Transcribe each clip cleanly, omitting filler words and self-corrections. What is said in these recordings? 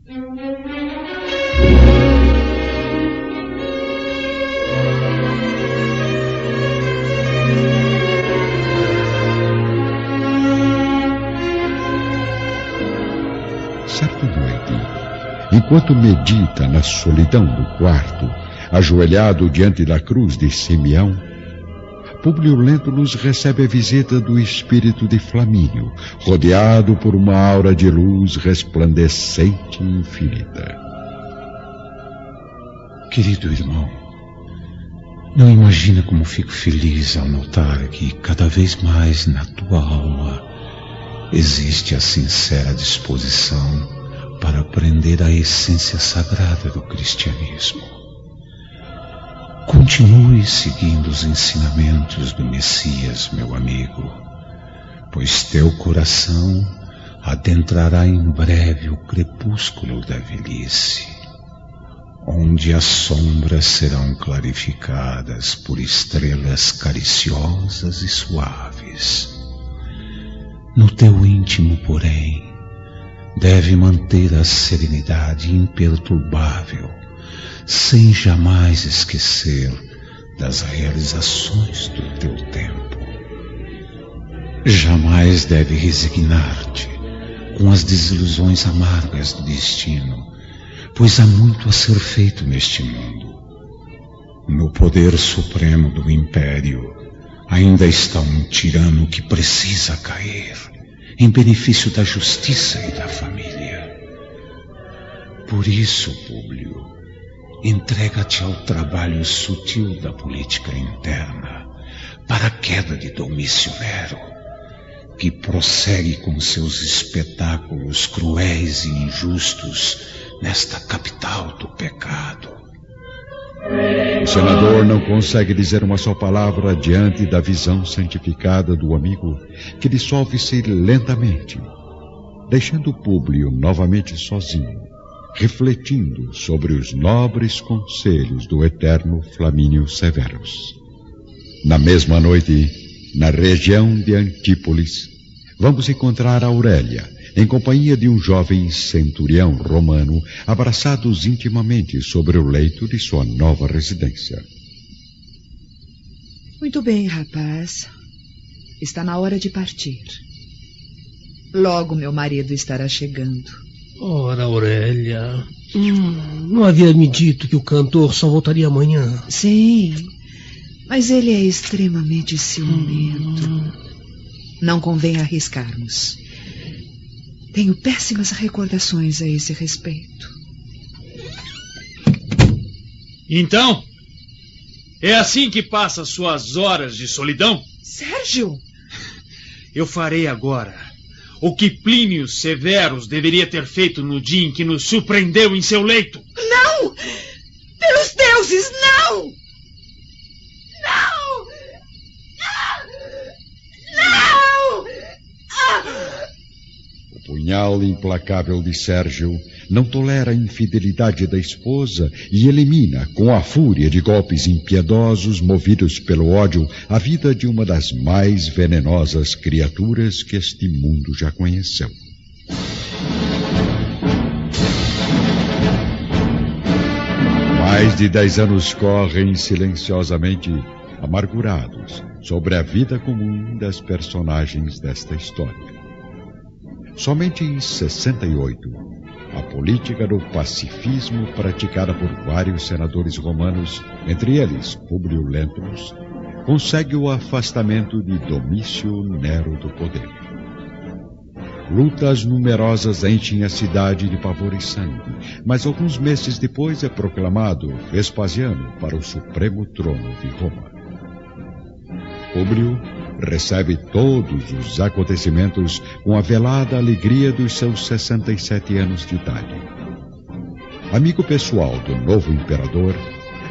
Certa noite, enquanto medita na solidão do quarto, ajoelhado diante da cruz de Simeão, Públio Lentulus recebe a visita do espírito de Flamínio, rodeado por uma aura de luz resplandecente e infinita. Querido irmão, não imagina como fico feliz ao notar que cada vez mais na tua alma existe a sincera disposição para aprender a essência sagrada do cristianismo. Continue seguindo os ensinamentos do Messias, meu amigo, pois teu coração adentrará em breve o crepúsculo da velhice, onde as sombras serão clarificadas por estrelas cariciosas e suaves. No teu íntimo, porém, deve manter a serenidade imperturbável, sem jamais esquecer das realizações do teu tempo. Jamais deve resignar-te com as desilusões amargas do destino, pois há muito a ser feito neste mundo. No poder supremo do império, ainda está um tirano que precisa cair, em benefício da justiça e da família. Por isso, Públio, entrega-te ao trabalho sutil da política interna, para a queda de Domício Nero, que prossegue com seus espetáculos cruéis e injustos nesta capital do pecado. O senador não consegue dizer uma só palavra diante da visão santificada do amigo, que dissolve-se lentamente, deixando Públio novamente sozinho, refletindo sobre os nobres conselhos do eterno Flamínio Severus. Na mesma noite, na região de Antípolis, vamos encontrar Aurélia, em companhia de um jovem centurião romano, abraçados intimamente sobre o leito de sua nova residência. Muito bem, rapaz. Está na hora de partir. Logo meu marido estará chegando. Ora, Aurélia, não havia me dito que o cantor só voltaria amanhã? Sim, mas ele é extremamente ciumento. Não convém arriscarmos. Tenho péssimas recordações a esse respeito. Então, é assim que passa suas horas de solidão? Sérgio! Eu farei agora o que Plínio Severus deveria ter feito no dia em que nos surpreendeu em seu leito. Não! Pelos deuses, não! Não! Não! O punhal implacável de Sérgio não tolera a infidelidade da esposa e elimina, com a fúria de golpes impiedosos movidos pelo ódio, a vida de uma das mais venenosas criaturas que este mundo já conheceu. Mais de 10 anos correm silenciosamente, amargurados, sobre a vida comum das personagens desta história. Somente em 68, a política do pacifismo praticada por vários senadores romanos, entre eles Públio Lentulus, consegue o afastamento de Domício Nero do poder. Lutas numerosas enchem a cidade de pavor e sangue, mas alguns meses depois é proclamado Vespasiano para o supremo trono de Roma. Públio recebe todos os acontecimentos com a velada alegria dos seus 67 anos de idade. Amigo pessoal do novo imperador,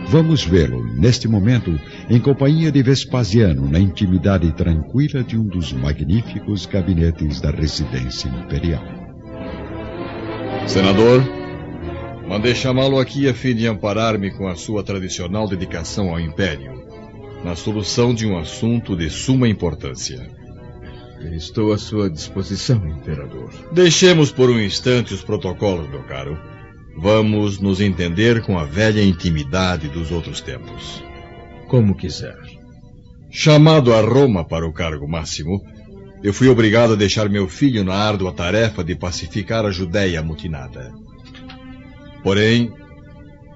vamos vê-lo, neste momento, em companhia de Vespasiano, na intimidade tranquila de um dos magníficos gabinetes da residência imperial. Senador, mandei chamá-lo aqui a fim de amparar-me com a sua tradicional dedicação ao império, na solução de um assunto de suma importância. Estou à sua disposição, Imperador. Deixemos por um instante os protocolos, meu caro. Vamos nos entender com a velha intimidade dos outros tempos. Como quiser. Chamado a Roma para o cargo máximo, eu fui obrigado a deixar meu filho na árdua tarefa de pacificar a Judéia amutinada. Porém,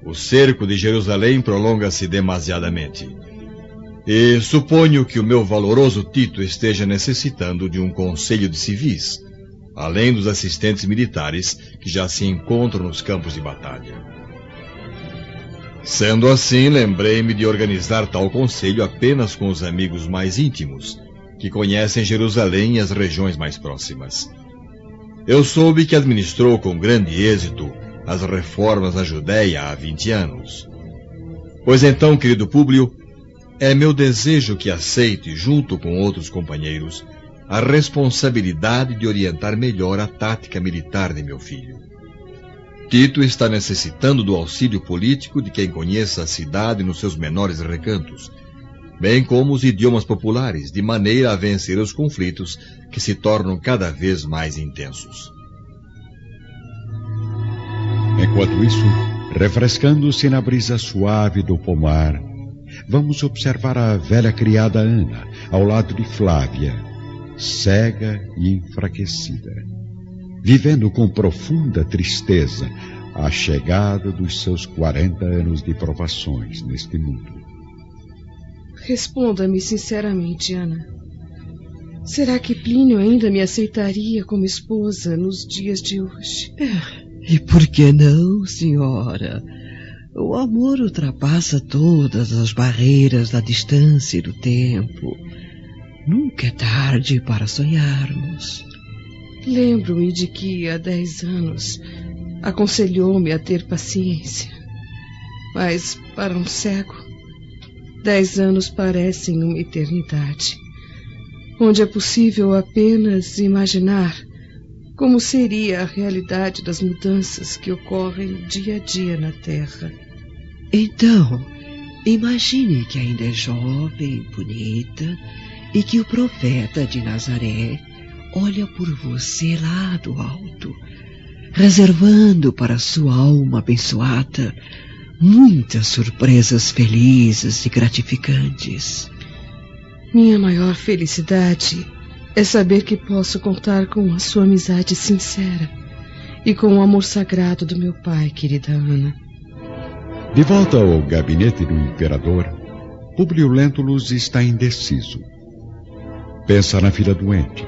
o cerco de Jerusalém prolonga-se demasiadamente. E suponho que o meu valoroso Tito esteja necessitando de um conselho de civis, além dos assistentes militares que já se encontram nos campos de batalha. Sendo assim, lembrei-me de organizar tal conselho apenas com os amigos mais íntimos, que conhecem Jerusalém e as regiões mais próximas. Eu soube que administrou com grande êxito as reformas na Judéia há 20 anos. Pois então, querido Públio, é meu desejo que aceite, junto com outros companheiros, a responsabilidade de orientar melhor a tática militar de meu filho. Tito está necessitando do auxílio político de quem conheça a cidade nos seus menores recantos, bem como os idiomas populares, de maneira a vencer os conflitos que se tornam cada vez mais intensos. Enquanto isso, refrescando-se na brisa suave do pomar, vamos observar a velha criada Ana, ao lado de Flávia, cega e enfraquecida, vivendo com profunda tristeza a chegada dos seus 40 anos de provações neste mundo. Responda-me sinceramente, Ana. Será que Plínio ainda me aceitaria como esposa nos dias de hoje? E por que não, senhora? O amor ultrapassa todas as barreiras da distância e do tempo. Nunca é tarde para sonharmos. Lembro-me de que há 10 anos aconselhou-me a ter paciência. Mas para um cego, 10 anos parecem uma eternidade, onde é possível apenas imaginar como seria a realidade das mudanças que ocorrem dia a dia na Terra. Então, imagine que ainda é jovem, bonita, e que o profeta de Nazaré olha por você lá do alto, reservando para sua alma abençoada muitas surpresas felizes e gratificantes. Minha maior felicidade é saber que posso contar com a sua amizade sincera e com o amor sagrado do meu pai, querida Ana. De volta ao gabinete do imperador, Públio Lentulus está indeciso. Pensa na filha doente,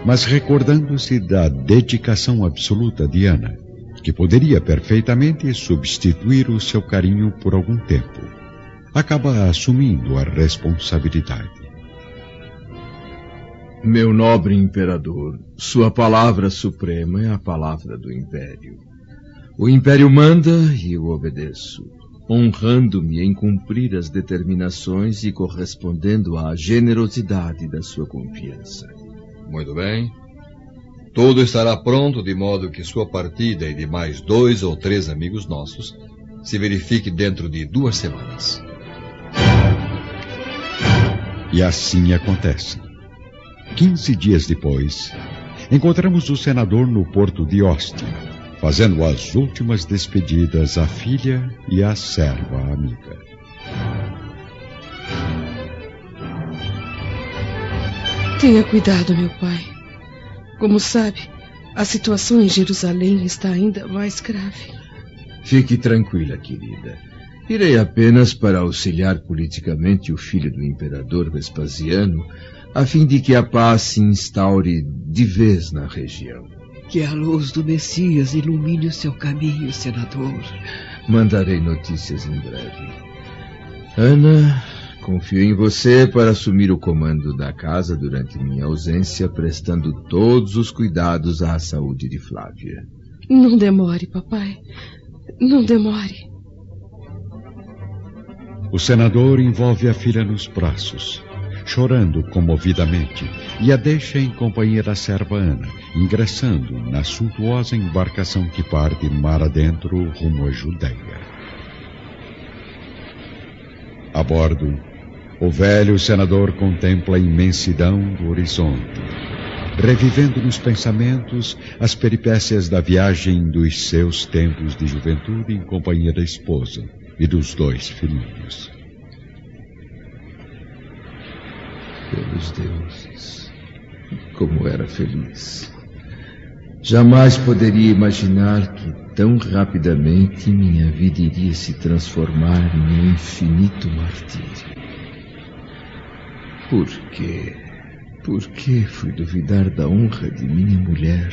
mas recordando-se da dedicação absoluta de Ana, que poderia perfeitamente substituir o seu carinho por algum tempo, acaba assumindo a responsabilidade. Meu nobre imperador, sua palavra suprema é a palavra do império. O império manda e eu obedeço, honrando-me em cumprir as determinações e correspondendo à generosidade da sua confiança. Muito bem. Tudo estará pronto de modo que sua partida e de mais 2 ou 3 amigos nossos se verifique dentro de 2 semanas. E assim acontece. 15 dias depois, encontramos o senador no porto de Ostia, fazendo as últimas despedidas à filha e à serva amiga. Tenha cuidado, meu pai. Como sabe, a situação em Jerusalém está ainda mais grave. Fique tranquila, querida. Irei apenas para auxiliar politicamente o filho do imperador Vespasiano, a fim de que a paz se instaure de vez na região. Que a luz do Messias ilumine o seu caminho, senador. Mandarei notícias em breve. Ana, confio em você para assumir o comando da casa durante minha ausência, prestando todos os cuidados à saúde de Flávia. Não demore, papai. Não demore. O senador envolve a filha nos braços, chorando comovidamente, e a deixa em companhia da serva Ana, ingressando na suntuosa embarcação que parte mar adentro rumo à Judéia. A bordo, O velho senador contempla a imensidão do horizonte, revivendo nos pensamentos as peripécias da viagem dos seus tempos de juventude em companhia da esposa e dos 2 filhinhos. Pelos deuses, como era feliz. Jamais poderia imaginar que tão rapidamente minha vida iria se transformar em um infinito martírio. Por quê? Por que fui duvidar da honra de minha mulher,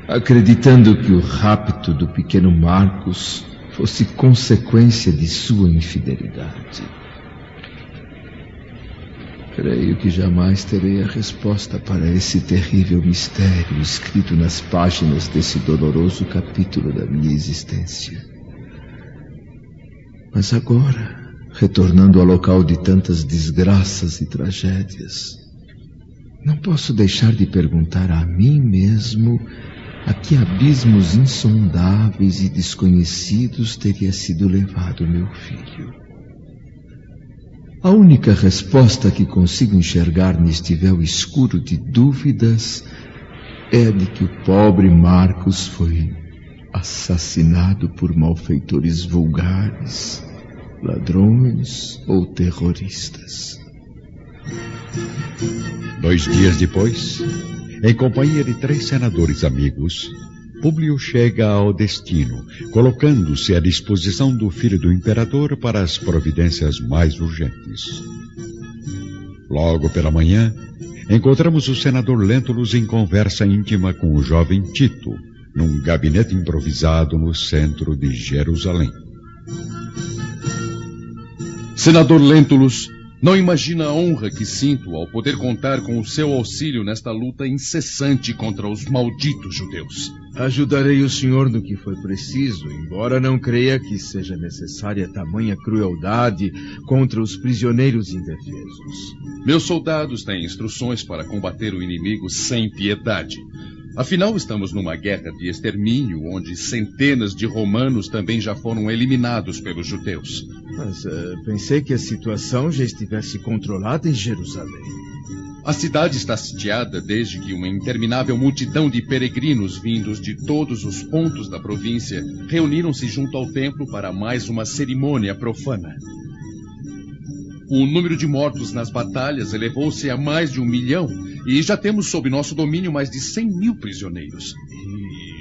acreditando que o rapto do pequeno Marcos fosse consequência de sua infidelidade? Creio que jamais terei a resposta para esse terrível mistério escrito nas páginas desse doloroso capítulo da minha existência. Mas agora, retornando ao local de tantas desgraças e tragédias, não posso deixar de perguntar a mim mesmo a que abismos insondáveis e desconhecidos teria sido levado meu filho. A única resposta que consigo enxergar neste véu escuro de dúvidas é a de que o pobre Marcos foi assassinado por malfeitores vulgares, ladrões ou terroristas. 2 dias depois, em companhia de 3 senadores amigos, Públio chega ao destino, colocando-se à disposição do filho do imperador para as providências mais urgentes. Logo pela manhã, encontramos o senador Lentulus em conversa íntima com o jovem Tito, num gabinete improvisado no centro de Jerusalém. Senador Lentulus, não imagina a honra que sinto ao poder contar com o seu auxílio nesta luta incessante contra os malditos judeus. Ajudarei o senhor no que for preciso, embora não creia que seja necessária tamanha crueldade contra os prisioneiros indefesos. Meus soldados têm instruções para combater o inimigo sem piedade. Afinal, estamos numa guerra de extermínio, onde centenas de romanos também já foram eliminados pelos judeus. Mas pensei que a situação já estivesse controlada em Jerusalém. A cidade está sitiada desde que uma interminável multidão de peregrinos vindos de todos os pontos da província reuniram-se junto ao templo para mais uma cerimônia profana. O número de mortos nas batalhas elevou-se a mais de 1 milhão e já temos sob nosso domínio mais de 100 mil prisioneiros.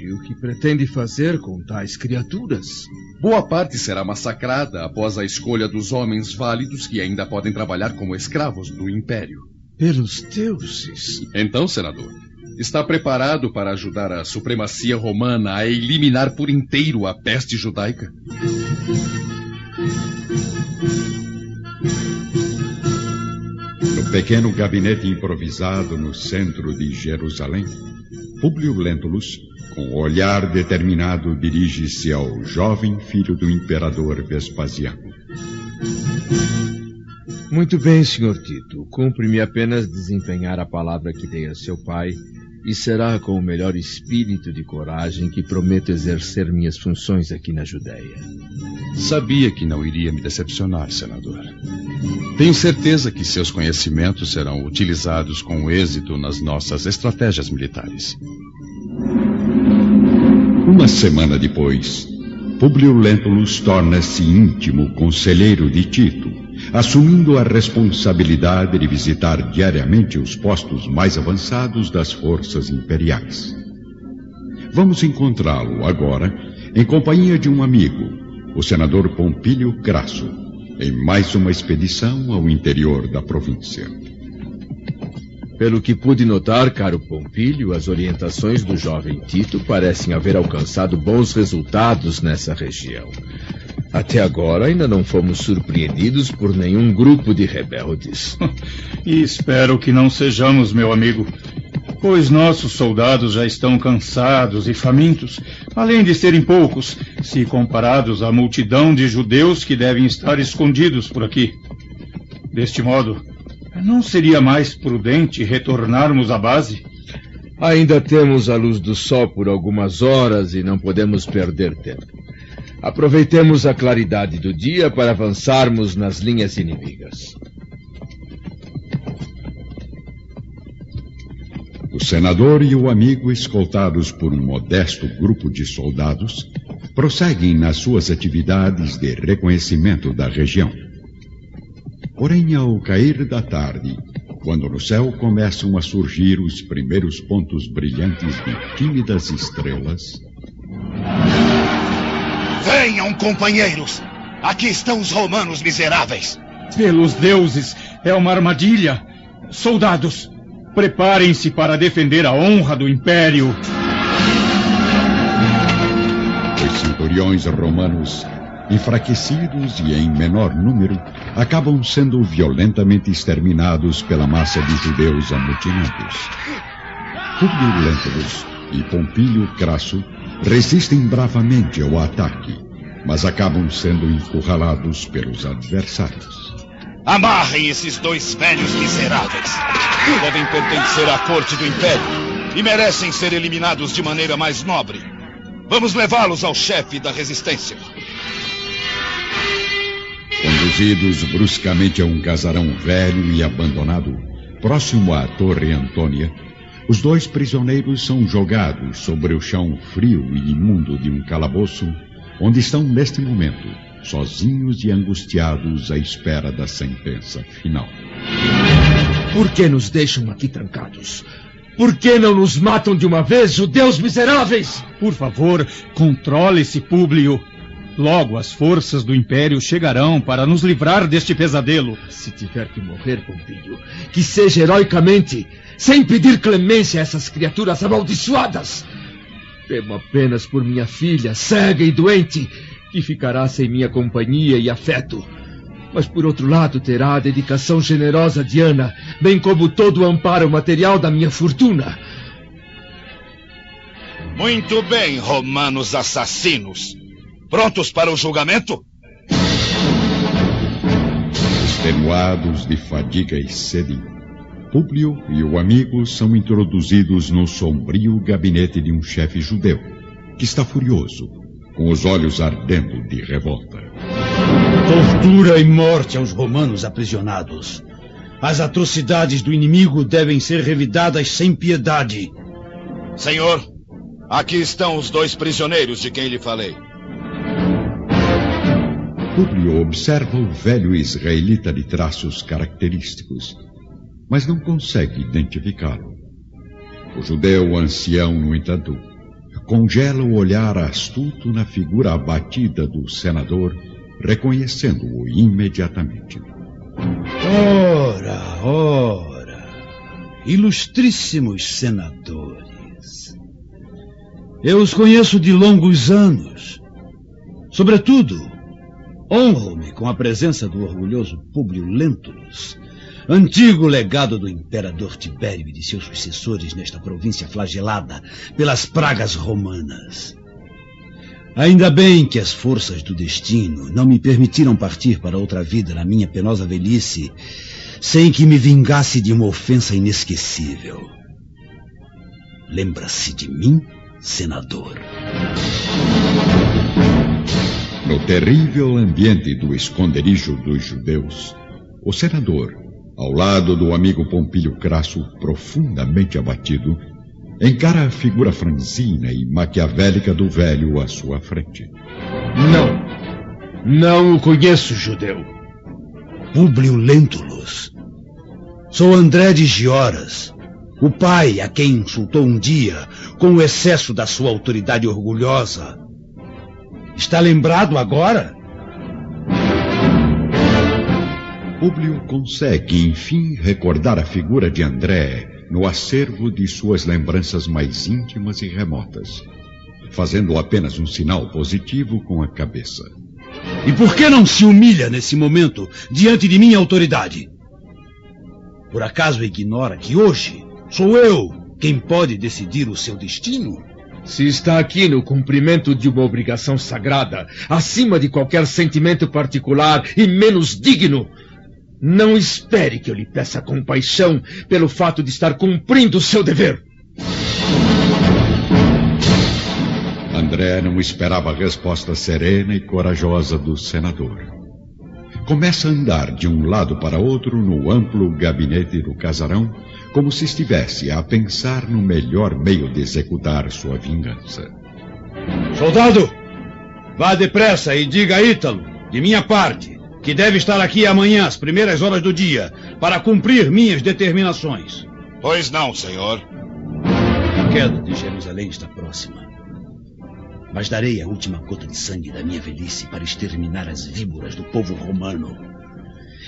E o que pretende fazer com tais criaturas? Boa parte será massacrada após a escolha dos homens válidos que ainda podem trabalhar como escravos do Império. Pelos deuses! Então, senador, está preparado para ajudar a supremacia romana a eliminar por inteiro a peste judaica? No pequeno gabinete improvisado no centro de Jerusalém, Públio Lentulus, com o olhar determinado, dirige-se ao jovem filho do imperador Vespasiano. Muito bem, senhor Tito. Cumpre-me apenas desempenhar a palavra que dei a seu pai, e será com o melhor espírito de coragem que prometo exercer minhas funções aqui na Judéia. Sabia que não iria me decepcionar, senador. Tenho certeza que seus conhecimentos serão utilizados com êxito nas nossas estratégias militares. Uma semana depois, Públio Lentulus torna-se íntimo conselheiro de Tito, assumindo a responsabilidade de visitar diariamente os postos mais avançados das forças imperiais. Vamos encontrá-lo agora em companhia de um amigo, o senador Pompílio Crasso, em mais uma expedição ao interior da província. Pelo que pude notar, caro Pompílio, as orientações do jovem Tito parecem haver alcançado bons resultados nessa região. Até agora ainda não fomos surpreendidos por nenhum grupo de rebeldes. E espero que não sejamos, meu amigo, pois nossos soldados já estão cansados e famintos, além de serem poucos, se comparados à multidão de judeus que devem estar escondidos por aqui. Deste modo, não seria mais prudente retornarmos à base? Ainda temos a luz do sol por algumas horas e não podemos perder tempo. Aproveitemos a claridade do dia para avançarmos nas linhas inimigas. O senador e o amigo, escoltados por um modesto grupo de soldados, prosseguem nas suas atividades de reconhecimento da região. Porém, ao cair da tarde, quando no céu começam a surgir os primeiros pontos brilhantes de tímidas estrelas... Venham, companheiros! Aqui estão os romanos miseráveis! Pelos deuses, é uma armadilha! Soldados, preparem-se para defender a honra do Império! Os centuriões romanos, enfraquecidos e em menor número, acabam sendo violentamente exterminados pela massa de judeus amotinados. Públio Lentulus e Pompílio Crasso resistem bravamente ao ataque, mas acabam sendo encurralados pelos adversários. Amarrem esses dois velhos miseráveis. Devem pertencer à corte do Império e merecem ser eliminados de maneira mais nobre. Vamos levá-los ao chefe da resistência. Conduzidos bruscamente a um casarão velho e abandonado, próximo à Torre Antônia, os dois prisioneiros são jogados sobre o chão frio e imundo de um calabouço, onde estão neste momento, sozinhos e angustiados à espera da sentença final. Por que nos deixam aqui trancados? Por que não nos matam de uma vez, judeus miseráveis? Por favor, controle-se, Públio. Logo as forças do Império chegarão para nos livrar deste pesadelo. Se tiver que morrer, Pompílio, que seja heroicamente, sem pedir clemência a essas criaturas amaldiçoadas. Temo apenas por minha filha, cega e doente, que ficará sem minha companhia e afeto. Mas, por outro lado, terá a dedicação generosa de Ana, bem como todo o amparo material da minha fortuna. Muito bem, romanos assassinos. Prontos para o julgamento? Extenuados de fadiga e sede, Públio e o amigo são introduzidos no sombrio gabinete de um chefe judeu, que está furioso, com os olhos ardendo de revolta. Tortura e morte aos romanos aprisionados. As atrocidades do inimigo devem ser revidadas sem piedade. Senhor, aqui estão os dois prisioneiros de quem lhe falei. Públio observa o velho israelita de traços característicos, mas não consegue identificá-lo. O judeu ancião, no entanto, congela o olhar astuto na figura abatida do senador, reconhecendo-o imediatamente. Ora, ilustríssimos senadores. Eu os conheço de longos anos. Sobretudo, honro-me com a presença do orgulhoso Públio Lentulus, antigo legado do imperador Tibério e de seus sucessores nesta província flagelada pelas pragas romanas. Ainda bem que as forças do destino não me permitiram partir para outra vida na minha penosa velhice, sem que me vingasse de uma ofensa inesquecível. Lembra-se de mim, senador? No terrível ambiente do esconderijo dos judeus, o senador, ao lado do amigo Pompílio Crasso, profundamente abatido, encara a figura franzina e maquiavélica do velho à sua frente. Não o conheço, judeu. Públio Lentulus. Sou André de Gioras, o pai a quem insultou um dia com o excesso da sua autoridade orgulhosa. Está lembrado agora? Públio consegue, enfim, recordar a figura de André no acervo de suas lembranças mais íntimas e remotas, fazendo apenas um sinal positivo com a cabeça. E por que não se humilha nesse momento diante de minha autoridade? Por acaso ignora que hoje sou eu quem pode decidir o seu destino? Se está aqui no cumprimento de uma obrigação sagrada, acima de qualquer sentimento particular e menos digno, não espere que eu lhe peça compaixão pelo fato de estar cumprindo o seu dever. André não esperava a resposta serena e corajosa do senador. Começa a andar de um lado para outro no amplo gabinete do casarão, como se estivesse a pensar no melhor meio de executar sua vingança. Soldado, vá depressa e diga a Ítalo, de minha parte, que deve estar aqui amanhã às primeiras horas do dia, para cumprir minhas determinações. Pois não, senhor. A queda de Jerusalém está próxima. Mas darei a última gota de sangue da minha velhice para exterminar as víboras do povo romano.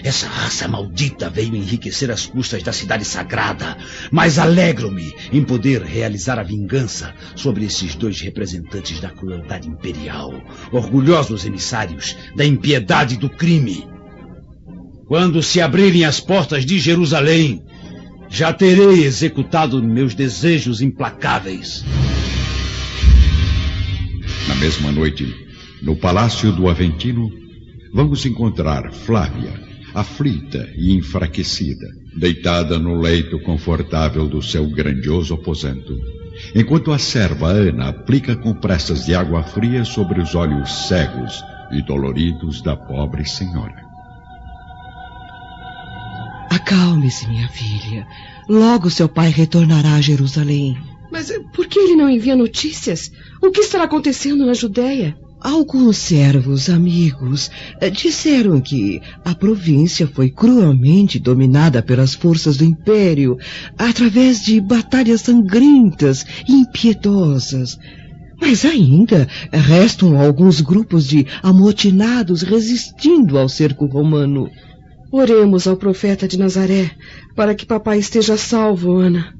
Essa raça maldita veio enriquecer as custas da cidade sagrada, mas alegro-me em poder realizar a vingança sobre esses dois representantes da crueldade imperial, orgulhosos emissários da impiedade e do crime. Quando se abrirem as portas de Jerusalém, já terei executado meus desejos implacáveis. Na mesma noite, no palácio do Aventino, vamos encontrar Flávia, aflita e enfraquecida, deitada no leito confortável do seu grandioso aposento, enquanto a serva Ana aplica compressas de água fria sobre os olhos cegos e doloridos da pobre senhora. Acalme-se, minha filha. Logo seu pai retornará a Jerusalém. Mas por que ele não envia notícias? O que estará acontecendo na Judéia? Alguns servos amigos disseram que a província foi cruelmente dominada pelas forças do Império através de batalhas sangrentas e impiedosas. Mas ainda restam alguns grupos de amotinados resistindo ao cerco romano. Oremos ao profeta de Nazaré para que papai esteja salvo, Ana,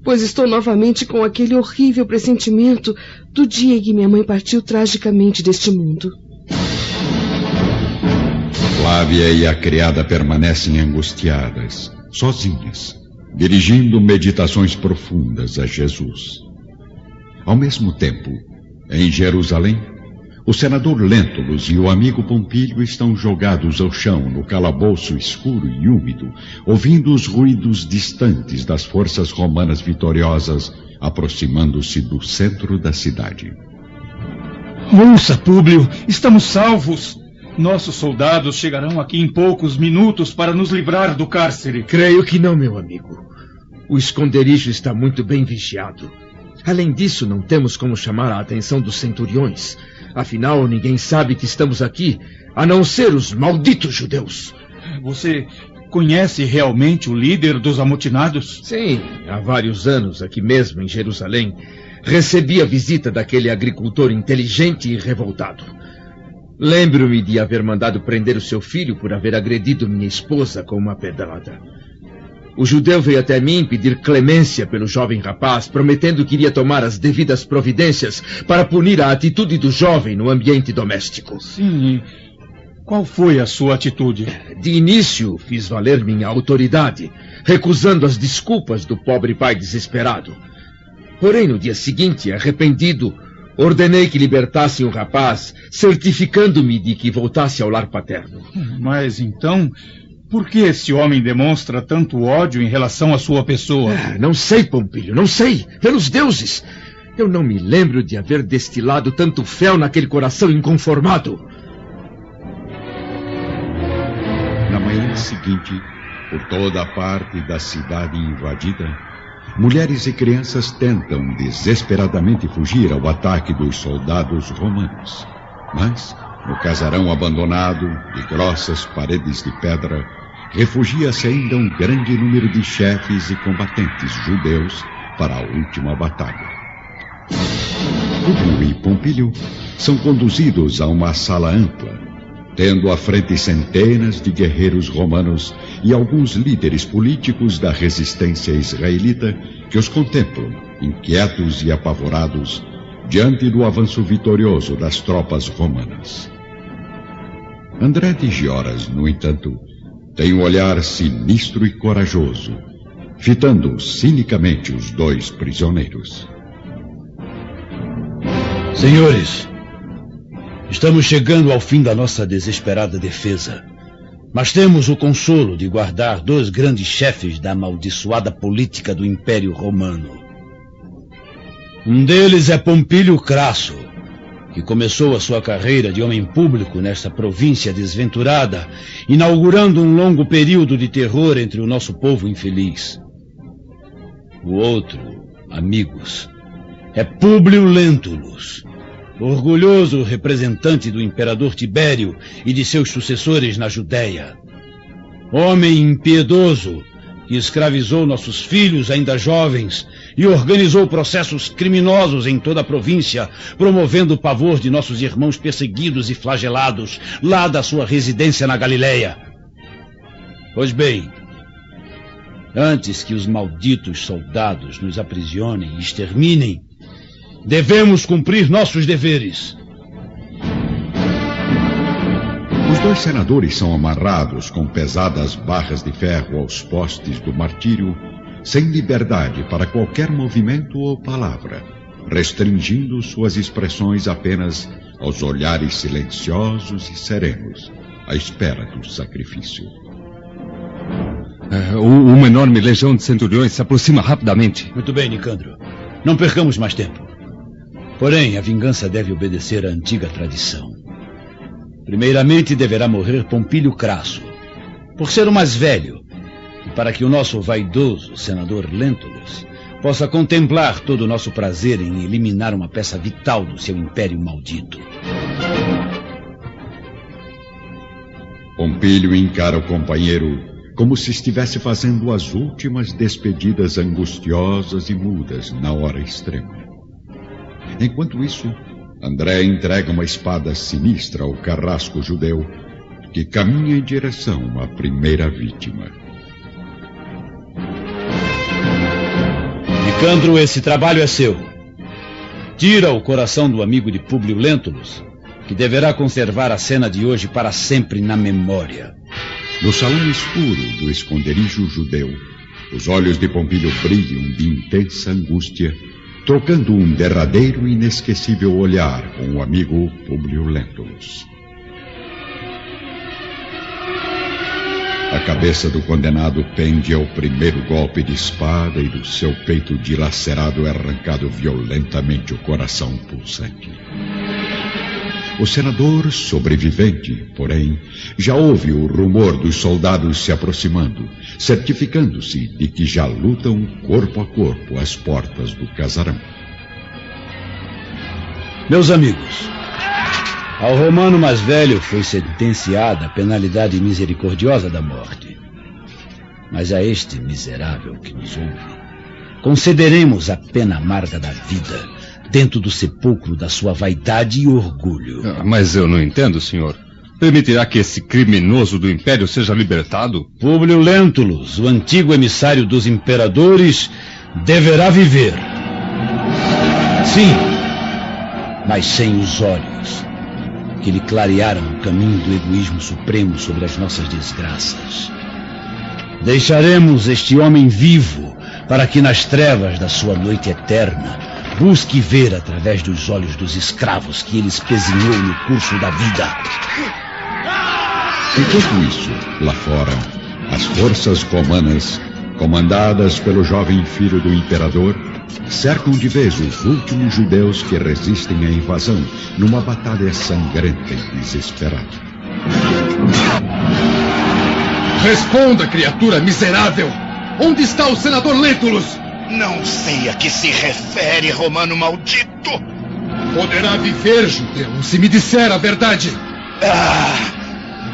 pois estou novamente com aquele horrível pressentimento do dia em que minha mãe partiu tragicamente deste mundo. Flávia e a criada permanecem angustiadas, sozinhas, dirigindo meditações profundas a Jesus. Ao mesmo tempo, em Jerusalém, o senador Lentulus e o amigo Pompílio estão jogados ao chão no calabouço escuro e úmido, ouvindo os ruídos distantes das forças romanas vitoriosas aproximando-se do centro da cidade. Ouça, Públio, estamos salvos. Nossos soldados chegarão aqui em poucos minutos para nos livrar do cárcere. Creio que não, meu amigo. O esconderijo está muito bem vigiado. Além disso, não temos como chamar a atenção dos centuriões. Afinal, ninguém sabe que estamos aqui, a não ser os malditos judeus. Você conhece realmente o líder dos amotinados? Sim, há vários anos, aqui mesmo em Jerusalém, recebi a visita daquele agricultor inteligente e revoltado. Lembro-me de haver mandado prender o seu filho por haver agredido minha esposa com uma pedrada. O judeu veio até mim pedir clemência pelo jovem rapaz, prometendo que iria tomar as devidas providências para punir a atitude do jovem no ambiente doméstico. Sim. Qual foi a sua atitude? De início, fiz valer minha autoridade, recusando as desculpas do pobre pai desesperado. Porém, no dia seguinte, arrependido, ordenei que libertassem o rapaz, certificando-me de que voltasse ao lar paterno. Mas então, por que esse homem demonstra tanto ódio em relação à sua pessoa? Não sei, Pompílio, não sei. Pelos deuses! Eu não me lembro de haver destilado tanto fel naquele coração inconformado. Na manhã seguinte, por toda a parte da cidade invadida, mulheres e crianças tentam desesperadamente fugir ao ataque dos soldados romanos. Mas, no casarão abandonado, de grossas paredes de pedra, refugia-se ainda um grande número de chefes e combatentes judeus para a última batalha. Públio e Pompílio são conduzidos a uma sala ampla, tendo à frente centenas de guerreiros romanos e alguns líderes políticos da resistência israelita que os contemplam, inquietos e apavorados, diante do avanço vitorioso das tropas romanas. André de Gioras, no entanto, tem um olhar sinistro e corajoso, fitando cinicamente os dois prisioneiros. Senhores, estamos chegando ao fim da nossa desesperada defesa, mas temos o consolo de guardar dois grandes chefes da amaldiçoada política do Império Romano. Um deles é Pompílio Crasso, que começou a sua carreira de homem público nesta província desventurada, inaugurando um longo período de terror entre o nosso povo infeliz. O outro, amigos, é Públio Lentulus, orgulhoso representante do imperador Tibério e de seus sucessores na Judéia. Homem impiedoso que escravizou nossos filhos ainda jovens e organizou processos criminosos em toda a província, promovendo o pavor de nossos irmãos perseguidos e flagelados lá da sua residência na Galileia. Pois bem, antes que os malditos soldados nos aprisionem e exterminem, devemos cumprir nossos deveres. Os dois senadores são amarrados com pesadas barras de ferro aos postes do martírio, sem liberdade para qualquer movimento ou palavra, restringindo suas expressões apenas aos olhares silenciosos e serenos, à espera do sacrifício. Uma enorme legião de centuriões se aproxima rapidamente. Muito bem, Nicandro. Não percamos mais tempo. Porém, a vingança deve obedecer à antiga tradição. Primeiramente deverá morrer Pompílio Crasso, por ser o mais velho, e para que o nosso vaidoso senador Lentulus possa contemplar todo o nosso prazer em eliminar uma peça vital do seu império maldito. Pompílio encara o companheiro como se estivesse fazendo as últimas despedidas angustiosas e mudas na hora extrema. Enquanto isso, André entrega uma espada sinistra ao carrasco judeu, que caminha em direção à primeira vítima. Nicandro, esse trabalho é seu. Tira o coração do amigo de Públio Lentulus, que deverá conservar a cena de hoje para sempre na memória. No salão escuro do esconderijo judeu, os olhos de Pompílio brilham de intensa angústia, trocando um derradeiro e inesquecível olhar com o amigo Públio Lentulus. A cabeça do condenado pende ao primeiro golpe de espada e do seu peito dilacerado é arrancado violentamente o coração pulsante. O senador sobrevivente, porém, já ouve o rumor dos soldados se aproximando, certificando-se de que já lutam corpo a corpo às portas do casarão. Meus amigos, ao romano mais velho foi sentenciada a penalidade misericordiosa da morte. Mas a este miserável que nos ouve, concederemos a pena amarga da vida, dentro do sepulcro da sua vaidade e orgulho. Mas eu não entendo, senhor. Permitirá que esse criminoso do Império seja libertado? Públio Lentulus, o antigo emissário dos imperadores, deverá viver. Sim, mas sem os olhos que lhe clarearam o caminho do egoísmo supremo sobre as nossas desgraças. Deixaremos este homem vivo para que nas trevas da sua noite eterna busque ver através dos olhos dos escravos que ele espezinhou no curso da vida. Enquanto isso, lá fora, as forças romanas, comandadas pelo jovem filho do imperador, cercam de vez os últimos judeus que resistem à invasão numa batalha sangrenta e desesperada. Responda, criatura miserável! Onde está o senador Lentulus? Não sei a que se refere, romano maldito. Poderá viver, judeu, se me disser a verdade.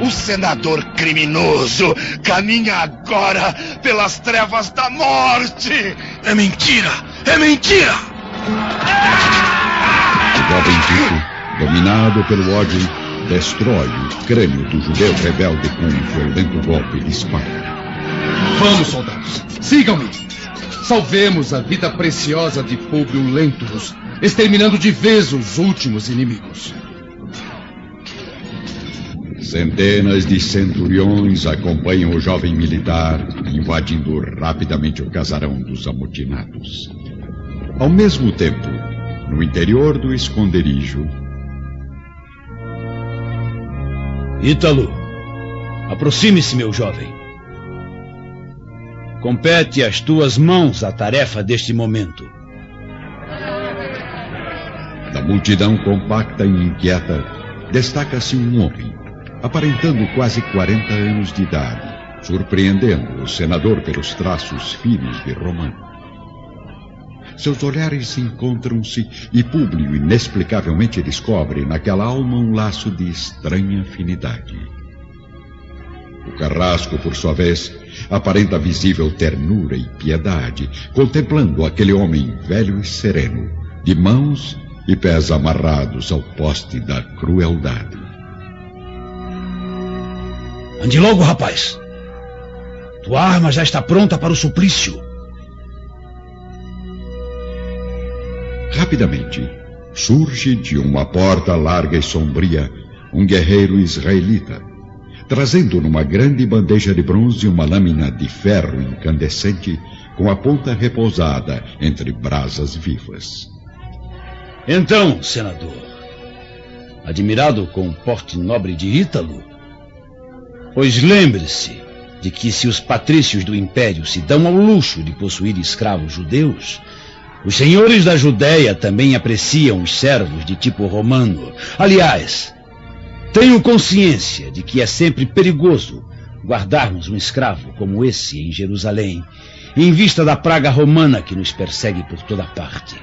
O senador criminoso caminha agora pelas trevas da morte. É mentira! É mentira! O jovem Tito, dominado pelo ódio, destrói o crânio do judeu rebelde com um violento golpe de espada. Vamos, soldados, sigam-me! Salvemos a vida preciosa de Públio Lentulus, exterminando de vez os últimos inimigos. Centenas de centuriões acompanham o jovem militar, invadindo rapidamente o casarão dos amotinados. Ao mesmo tempo, no interior do esconderijo... Ítalo, aproxime-se, meu jovem. Compete às tuas mãos a tarefa deste momento. Da multidão compacta e inquieta, destaca-se um homem, aparentando quase 40 anos de idade, surpreendendo o senador pelos traços finos de romano. Seus olhares encontram-se e Públio inexplicavelmente descobre naquela alma um laço de estranha afinidade. O carrasco, por sua vez, aparenta visível ternura e piedade, contemplando aquele homem velho e sereno, de mãos e pés amarrados ao poste da crueldade. Ande logo, rapaz. Tua arma já está pronta para o suplício. Rapidamente, surge de uma porta larga e sombria um guerreiro israelita, trazendo numa grande bandeja de bronze uma lâmina de ferro incandescente com a ponta repousada entre brasas vivas. Então, senador, admirado com o porte nobre de Ítalo? Pois lembre-se de que se os patrícios do Império se dão ao luxo de possuir escravos judeus, os senhores da Judéia também apreciam os servos de tipo romano. Aliás, tenho consciência de que é sempre perigoso guardarmos um escravo como esse em Jerusalém, em vista da praga romana que nos persegue por toda parte.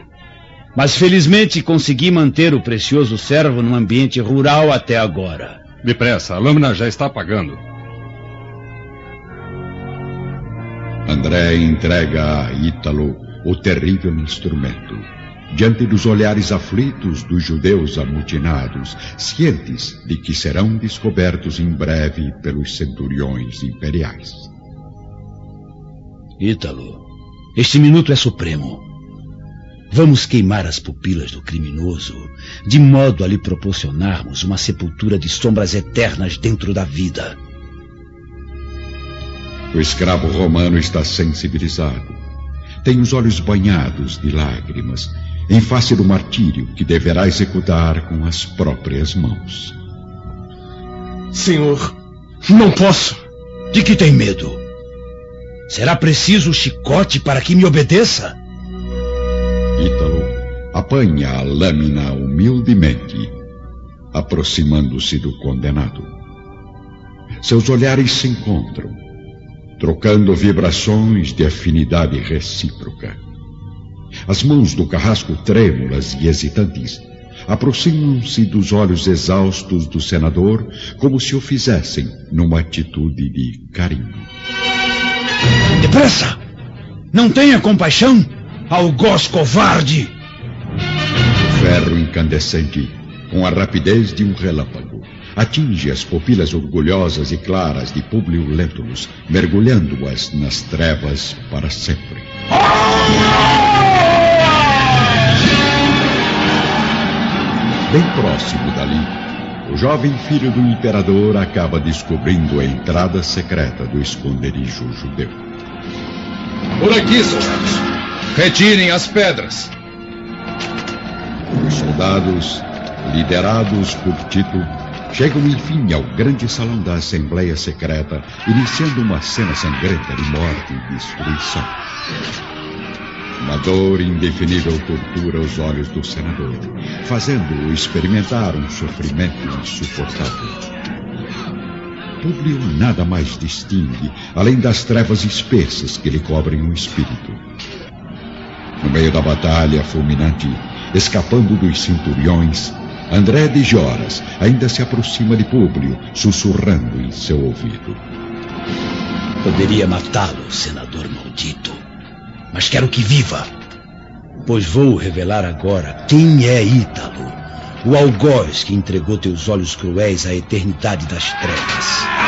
Mas felizmente consegui manter o precioso servo num ambiente rural até agora. Depressa, a lâmina já está apagando. André entrega a Ítalo o terrível instrumento, diante dos olhares aflitos dos judeus amotinados, cientes de que serão descobertos em breve pelos centuriões imperiais. Ítalo, este minuto é supremo. Vamos queimar as pupilas do criminoso, de modo a lhe proporcionarmos uma sepultura de sombras eternas dentro da vida. O escravo romano está sensibilizado. Tem os olhos banhados de lágrimas, em face do martírio que deverá executar com as próprias mãos. Senhor, não posso. De que tem medo? Será preciso chicote para que me obedeça? Ítalo apanha a lâmina humildemente, aproximando-se do condenado. Seus olhares se encontram, trocando vibrações de afinidade recíproca. As mãos do carrasco trêmulas e hesitantes aproximam-se dos olhos exaustos do senador como se o fizessem numa atitude de carinho. Depressa! Não tenha compaixão, algoz covarde! O ferro incandescente, com a rapidez de um relâmpago, atinge as pupilas orgulhosas e claras de Públio Lentulus, mergulhando-as nas trevas para sempre. Bem próximo dali, o jovem filho do imperador acaba descobrindo a entrada secreta do esconderijo judeu. Por aqui, soldados. Retirem as pedras. Os soldados, liderados por Tito, chegam enfim ao grande salão da Assembleia Secreta, iniciando uma cena sangrenta de morte e destruição. Uma dor indefinível tortura os olhos do senador, fazendo-o experimentar um sofrimento insuportável. Públio nada mais distingue, além das trevas espessas que lhe cobrem o espírito. No meio da batalha fulminante, escapando dos centuriões, André de Joras ainda se aproxima de Públio, sussurrando em seu ouvido. Poderia matá-lo, senador maldito, mas quero que viva, pois vou revelar agora quem é Ítalo, o algoz que entregou teus olhos cruéis à eternidade das trevas.